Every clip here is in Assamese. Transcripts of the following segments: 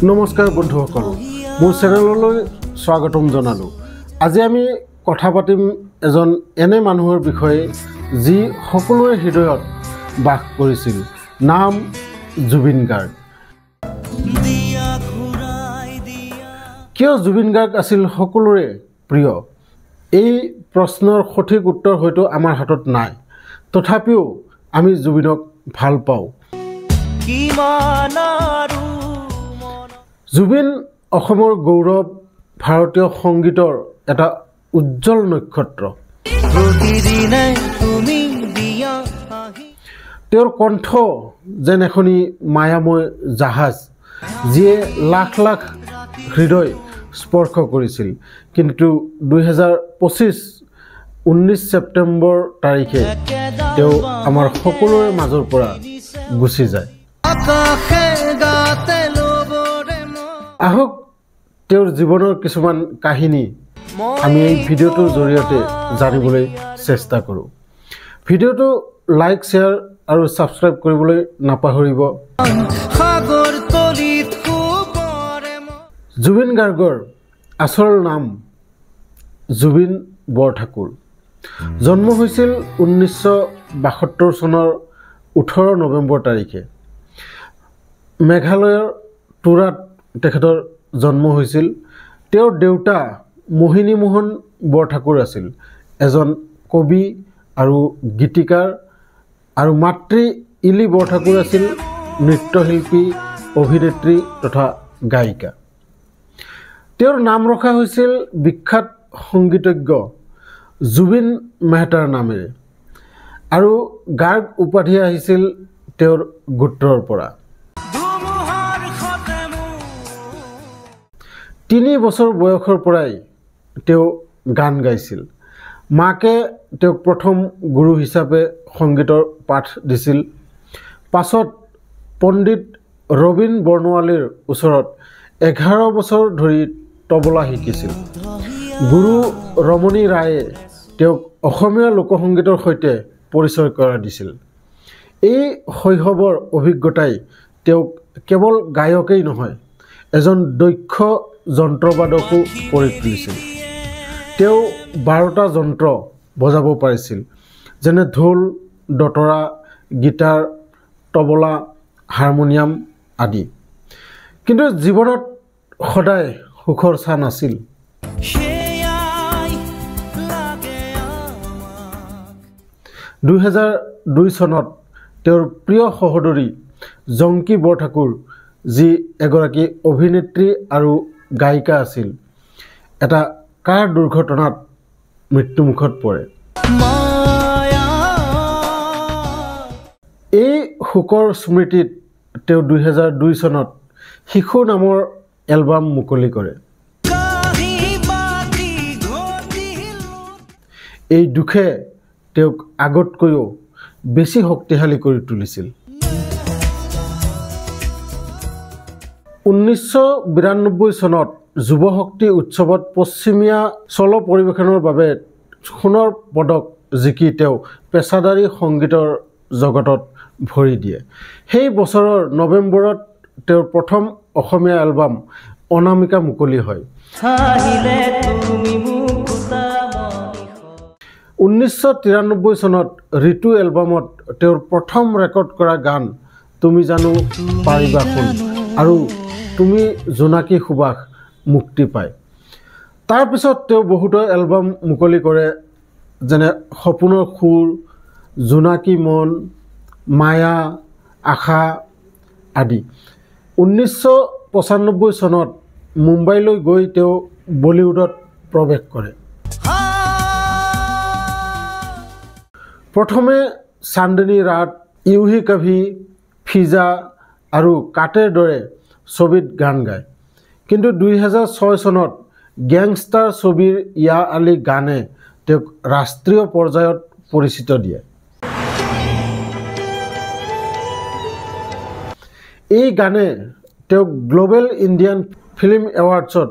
নমস্কাৰ বন্ধুসকল, মোৰ চেনেললৈ স্বাগতম জনালোঁ। আজি আমি কথা পাতিম এজন এনে মানুহৰ বিষয়ে যি সকলোৰে হৃদয়ত বাস কৰিছিল। নাম জুবিন গাৰ্গ। কিয় জুবিন গাৰ্গ আছিল সকলোৰে প্ৰিয়? এই প্ৰশ্নৰ সঠিক উত্তৰ হয়তো আমাৰ হাতত নাই, তথাপিও আমি জুবিনক ভাল পাওঁ। জুবিন অসমৰ গৌৰৱ, ভাৰতীয় সংগীতৰ এটা উজ্জ্বল নক্ষত্ৰ। তেওঁৰ কণ্ঠ যেন এখনি মায়াময় জাহাজ, যিয়ে লাখ লাখ হৃদয় স্পৰ্শ কৰিছিল। কিন্তু 2025 ছেপ্টেম্বৰ তাৰিখে তেওঁ আমাৰ সকলোৰে মাজৰ পৰা গুচি যায়। আহক তেওঁৰ জীৱনৰ কিছুমান কাহিনী আমি এই ভিডিঅ'টোৰ জৰিয়তে জানিবলৈ চেষ্টা কৰোঁ। ভিডিঅ'টো লাইক, শ্বেয়াৰ আৰু ছাবস্ক্ৰাইব কৰিবলৈ নাপাহৰিব। জুবিন গাৰ্গৰ আচল নাম জুবিন বৰঠাকুৰ। জন্ম হৈছিল 1972 চনৰ 18 নৱেম্বৰ তাৰিখে। মেঘালয়ৰ তুৰাত তেখেতৰ জন্ম হৈছিল। তেওঁৰ দেউতা মোহিনী মোহন বৰঠাকুৰ আছিল এজন কবি আৰু গীতিকাৰ, আৰু মাতৃ ইলি বৰঠাকুৰ আছিল নৃত্যশিল্পী, অভিনেত্ৰী তথা গায়িকা। তেওঁৰ নাম ৰখা হৈছিল বিখ্যাত সংগীতজ্ঞ জুবিন মেহতাৰ নামেৰে, আৰু গাৰ্গ উপাধি আহিছিল তেওঁৰ গোত্ৰৰ পৰা। 3 বছৰ বয়সৰ পৰাই তেওঁ গান গাইছিল। মাকে তেওঁক প্ৰথম গুৰু হিচাপে সংগীতৰ পাঠ দিছিল। পাছত পণ্ডিত ৰবীন বৰ্ণৱালীৰ ওচৰত 11 বছৰ ধৰি তবলা শিকিছিল। গুৰু ৰমণী ৰায়ে তেওঁক অসমীয়া লোকসংগীতৰ সৈতে পৰিচয় কৰাই দিছিল। এই শৈশৱৰ অভিজ্ঞতাই তেওঁক কেৱল গায়কেই নহয়, এজন দক্ষ যন্ত্ৰবাদকো কৰি তুলিছিল। তেওঁ 12টা যন্ত্ৰ বজাব পাৰিছিল, যেনে ঢোল, দতৰা, গীটাৰ, তবলা, হাৰমনিয়াম আদি। কিন্তু জীৱনত সদায় সুখৰ ছাঁ নাছিল। 2002 চনত তেওঁৰ প্ৰিয় সহোদৰী জংকী বৰঠাকুৰ, যি এগৰাকী অভিনেত্ৰী আৰু গায়িকা আছিল, এটা কাৰ দুৰ্ঘটনাত মৃত্যুমুখত পৰে। এই শোকৰ স্মৃতিত তেওঁ 2002 চনত শিশু নামৰ এলবাম মুকলি কৰে। এই দুখে তেওঁক আগতকৈও বেছি শক্তিশালী কৰি তুলিছিল। 1992 চনত যুৱ শক্তি উৎসৱত পশ্চিমীয়া চল পৰিৱেশনৰ বাবে সোণৰ পদক জিকি তেওঁ পেছাদাৰী সংগীতৰ জগতত ভৰি দিয়ে। সেই বছৰৰ নৱেম্বৰত তেওঁৰ প্ৰথম অসমীয়া এলবাম অনামিকা মুকলি হয়। 1993 চনত ঋতু এলবামত তেওঁৰ প্ৰথম ৰেকৰ্ড কৰা গান তুমি জানো পাৰিবা শুন আৰু তুমি জোনাকী সুবাস মুক্তি পায়। তাৰপিছত তেওঁ বহুতো এলবাম মুকলি কৰে, যেনে সপোনৰ সুৰ, জোনাকী মন, মায়া, আশা আদি। 1995 চনত মুম্বাইলৈ গৈ তেওঁ বলিউডত প্ৰৱেশ কৰে। প্ৰথমে চান্দনী ৰাত, ইউহি কভি, ফিজা আৰু কাটেৰ দৰে ছবিত গান গায়। কিন্তু 2006 চনত গেংষ্টাৰ ছবিৰ ইয়া আলী গানে তেওঁক ৰাষ্ট্ৰীয় পৰ্যায়ত পৰিচিত দিয়ে। এই গানে তেওঁক গ্লোবেল ইণ্ডিয়ান ফিল্ম এৱাৰ্ডছত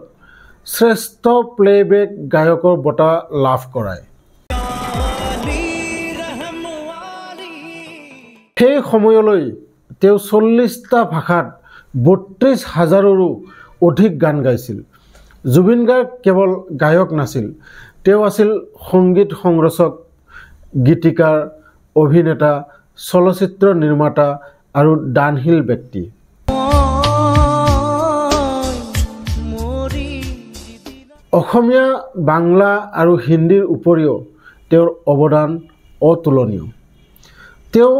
শ্ৰেষ্ঠ প্লেবেক গায়কৰ বঁটা লাভ কৰায়। সেই সময়লৈ তেওঁ 40টা ভাষাত 32,000ৰো অধিক গান গাইছিল। জুবিন গাৰ্গ কেৱল গায়ক নাছিল, তেওঁ আছিল সংগীত সংৰচক, গীতিকাৰ, অভিনেতা, চলচ্চিত্ৰ নিৰ্মাতা আৰু দানশীল ব্যক্তি। অসমীয়া, বাংলা আৰু হিন্দীৰ উপৰিও তেওঁৰ অৱদান অতুলনীয়। তেওঁ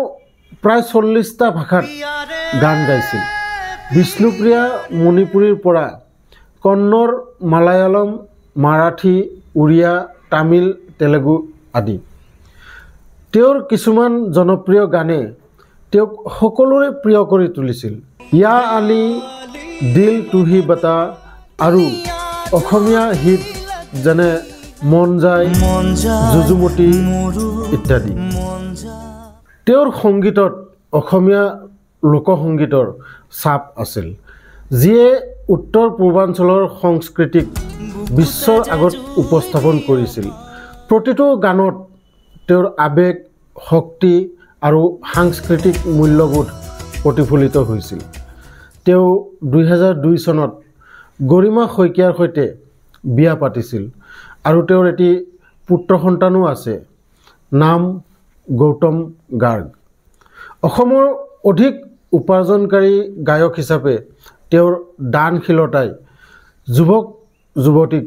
প্ৰায় 40টা ভাষাত গান গাইছিল। বিষ্ণুপ্ৰিয়া মণিপুৰীৰ পৰা কন্নড়, মালায়ালম, মাৰাঠী, উৰিয়া, তামিল, তেলেগু আদি। তেওঁৰ কিছুমান জনপ্ৰিয় গানে তেওঁক সকলোৰে প্ৰিয় কৰি তুলিছিল। ইয়া আলী, দিল তু হি বতা আৰু অসমীয়া হিট যেনে মন যায়, যুযুমতী ইত্যাদি। তেওঁৰ সংগীতত অসমীয়া লোকসংগীতৰ ছাপ আছিল, যিয়ে উত্তৰ পূৰ্বাঞ্চলৰ সংস্কৃতিক বিশ্বৰ আগত উপস্থাপন কৰিছিল। প্ৰতিটো গানত তেওঁৰ আৱেগ, শক্তি আৰু সাংস্কৃতিক মূল্যবোধ প্ৰতিফলিত হৈছিল। তেওঁ 2002 চনত গৰিমা শইকীয়াৰ সৈতে বিয়া পাতিছিল আৰু তেওঁৰ এটি পুত্ৰ সন্তানো আছে, নাম গৌতম গাৰ্গ। অসমৰ অধিক উপাৰ্জনকাৰী গায়ক হিচাপে তেওঁৰ দানশীলতাই যুৱক যুৱতীক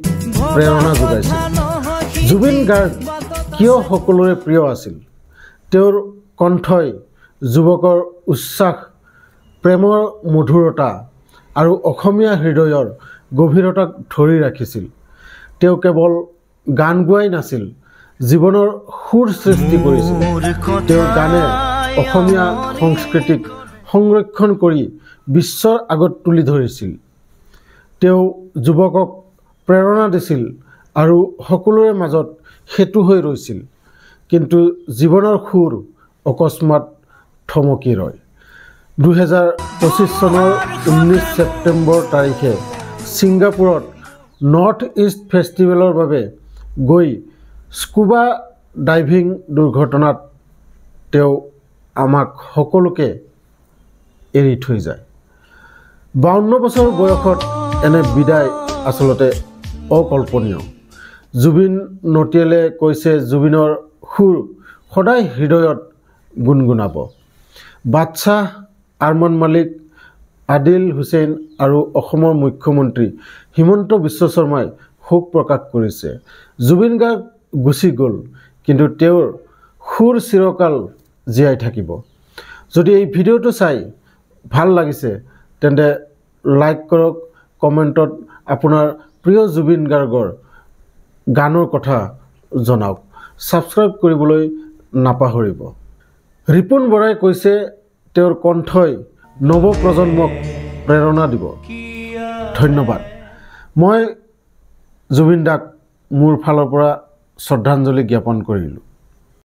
প্ৰেৰণা যোগাইছিল। জুবিন গাৰ্গ কিয় সকলোৰে প্ৰিয় আছিল? তেওঁৰ কণ্ঠই যুৱকৰ উচ্ছ্বাস, প্ৰেমৰ মধুৰতা আৰু অসমীয়া হৃদয়ৰ গভীৰতাক ধৰি ৰাখিছিল। তেওঁ কেৱল গান গোৱাই নাছিল, জীৱনৰ সুৰ সৃষ্টি কৰিছিল। তেওঁৰ গানে অসমীয়া সংস্কৃতিক সংৰক্ষণ কৰি বিশ্বৰ আগত তুলি ধৰিছিল। তেওঁ যুৱকক প্ৰেৰণা দিছিল আৰু সকলোৰে মাজত সেতু হৈ ৰৈছিল। কিন্তু জীৱনৰ সুৰ অকস্মাত থমকি ৰয়। 2025 চনৰ 19 ছেপ্টেম্বৰ তাৰিখে ছিংগাপুৰত নৰ্থ ইষ্ট ফেষ্টিভেলৰ বাবে গৈ স্কুবা ডাইভিং দুৰ্ঘটনাত তেওঁ আমাক সকলোকে এৰি থৈ যায়। 52 বছৰ বয়সত এনে বিদায় আচলতে অকল্পনীয়। জুবিন নটিয়ালে কৈছে, জুবিনৰ সুৰ সদায় হৃদয়ত গুণগুণাব। বাদশ্বাহ, আৰমান মালিক, আদিল হুছেইন আৰু অসমৰ মুখ্যমন্ত্ৰী হিমন্ত বিশ্ব শৰ্মাই শোক প্ৰকাশ কৰিছে। জুবিন গাৰ্গ গুচি গ'ল, কিন্তু তেওঁৰ সুৰ চিৰকাল জীয়াই থাকিব। যদি এই ভিডিঅ'টো চাই ভাল লাগিছে তেন্তে লাইক কৰক, কমেণ্টত আপোনাৰ প্ৰিয় জুবিন গাৰ্গৰ গানৰ কথা জনাওক, ছাবস্ক্ৰাইব কৰিবলৈ নাপাহৰিব। ৰিপুণ বৰাই কৈছে, তেওঁৰ কণ্ঠই নৱপ্ৰজন্মক প্ৰেৰণা দিব। ধন্যবাদ। মই জুবিন দাক মোৰ ফালৰ পৰা শ্ৰদ্ধাঞ্জলি জ্ঞাপন কৰিলোঁ।